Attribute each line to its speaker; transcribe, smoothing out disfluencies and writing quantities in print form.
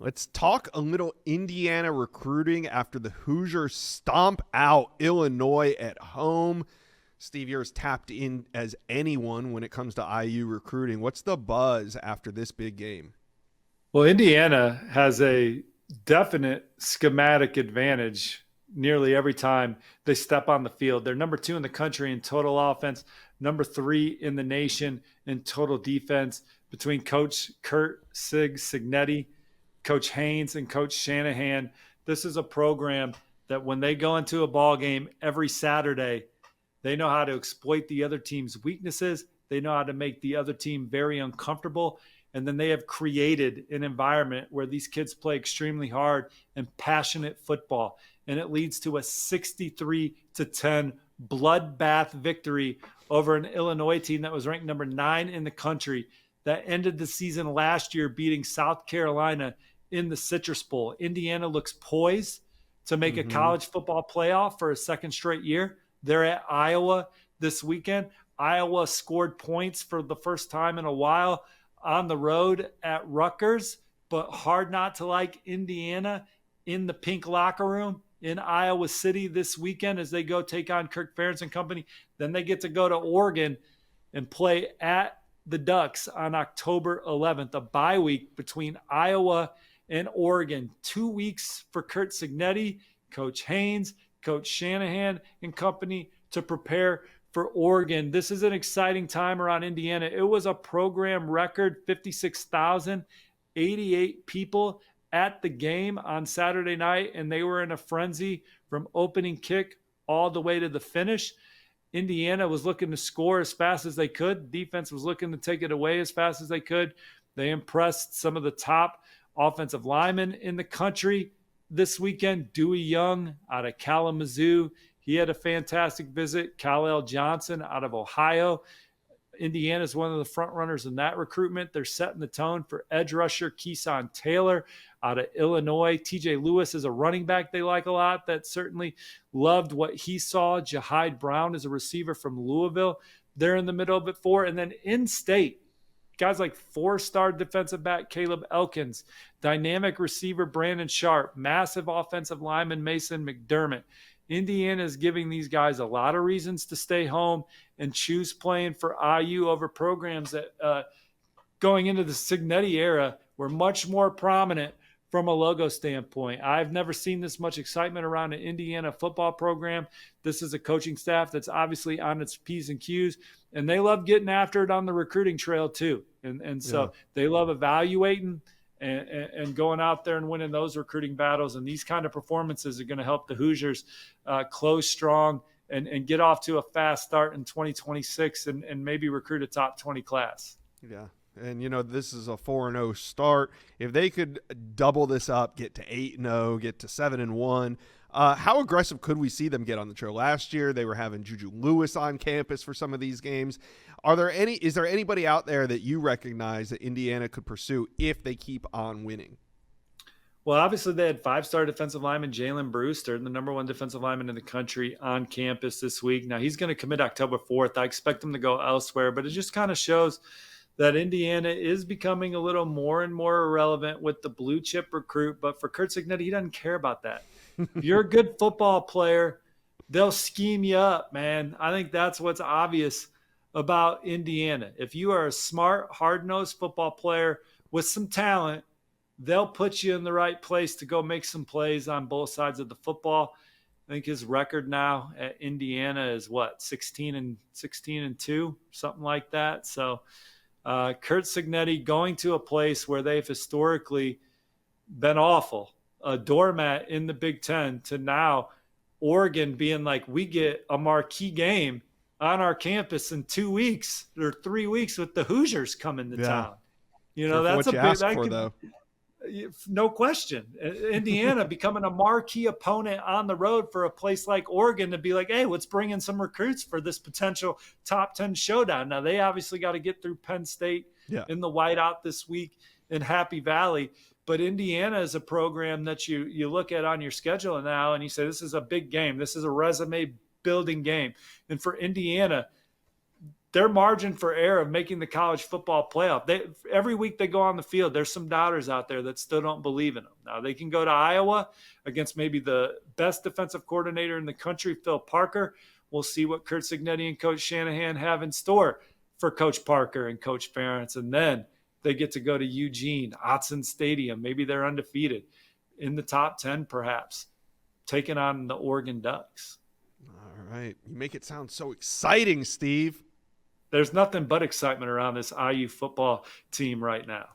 Speaker 1: Let's talk a little Indiana recruiting after the Hoosiers stomp out Illinois at home. Steve, you're as tapped in as anyone when it comes to IU recruiting. What's the buzz after this big game?
Speaker 2: Well, Indiana has a definite schematic advantage nearly every time they step on the field. They're number 2 in the country in total offense, number 3 in the nation in total defense between Coach Cignetti, Coach Haynes, and Coach Shanahan. This is a program that when they go into a ball game every Saturday, they know how to exploit the other team's weaknesses. They know how to make the other team very uncomfortable. And then they have created an environment where these kids play extremely hard and passionate football. And it leads to a 63-10 bloodbath victory over an Illinois team that was ranked number 9 in the country that ended the season last year beating South Carolina in the Citrus Bowl. Indiana looks poised to make a college football playoff for a second straight year. They're at Iowa this weekend. Iowa scored points for the first time in a while on the road at Rutgers, but hard not to like Indiana in the pink locker room in Iowa City this weekend as they go take on Kirk Ferentz and company. Then they get to go to Oregon and play at the Ducks on October 11th, a bye week between Iowa and Oregon. 2 weeks for Curt Cignetti, Coach Haynes, Coach Shanahan and company to prepare for Oregon. This is an exciting time around Indiana. It was a program record, 56,088 people at the game on Saturday night, and they were in a frenzy from opening kick all the way to the finish. Indiana was looking to score as fast as they could. Defense was looking to take it away as fast as they could. They impressed some of the top offensive linemen in the country this weekend. Dewey Young out of Kalamazoo. He had a fantastic visit. Kal-El Johnson out of Ohio. Indiana is one of the front runners in that recruitment. They're setting the tone for edge rusher Keeson Taylor out of Illinois. TJ Lewis is a running back they like a lot. That certainly loved what he saw. Jahide Brown is a receiver from Louisville. They're in the middle of it for. And then in-state, guys like 4-star defensive back Caleb Elkins, dynamic receiver Brandon Sharp, massive offensive lineman Mason McDermott. Indiana is giving these guys a lot of reasons to stay home and choose playing for IU over programs that going into the Cignetti era were much more prominent from a logo standpoint. I've never seen this much excitement around an Indiana football program. This is a coaching staff that's obviously on its P's and Q's, and they love getting after it on the recruiting trail too. And so they love evaluating and going out there and winning those recruiting battles. And these kind of performances are going to help the Hoosiers close strong and get off to a fast start in 2026 and maybe recruit a top 20 class.
Speaker 1: Yeah. And, this is a 4-0 start. If they could double this up, get to 8-0, get to 7-1, how aggressive could we see them get on the trail? Last year, they were having Juju Lewis on campus for some of these games. Is there anybody out there that you recognize that Indiana could pursue if they keep on winning?
Speaker 2: Well, obviously they had 5-star defensive lineman Jalen Brewster, the number 1 defensive lineman in the country, on campus this week. Now, he's going to commit October 4th. I expect him to go elsewhere, but it just kind of shows that Indiana is becoming a little more and more irrelevant with the blue chip recruit. But for Curt Cignetti, he doesn't care about that. If you're a good football player, they'll scheme you up, man. I think that's what's obvious about Indiana. If you are a smart, hard-nosed football player with some talent, they'll put you in the right place to go make some plays on both sides of the football. I think his record now at Indiana is 16-2, something like that. So Curt Cignetti going to a place where they've historically been awful, a doormat in the Big Ten, to now Oregon being like, we get a marquee game on our campus in 2 weeks or 3 weeks with the Hoosiers coming to town. That's a big, though. No question. Indiana becoming a marquee opponent on the road for a place like Oregon to be like, hey, let's bring in some recruits for this potential top 10 showdown. Now, they obviously got to get through Penn State in the whiteout this week in Happy Valley. But Indiana is a program that you look at on your schedule now and you say, this is a big game. This is a resume building game. And for Indiana, their margin for error of making the college football playoff. Every week they go on the field, there's some doubters out there that still don't believe in them. Now they can go to Iowa against maybe the best defensive coordinator in the country, Phil Parker. We'll see what Curt Cignetti and Coach Shanahan have in store for Coach Parker and Coach Ferentz. And then they get to go to Eugene, Autzen Stadium. Maybe they're undefeated in the top 10, perhaps, taking on the Oregon Ducks.
Speaker 1: All right. You make it sound so exciting, Steve.
Speaker 2: There's nothing but excitement around this IU football team right now.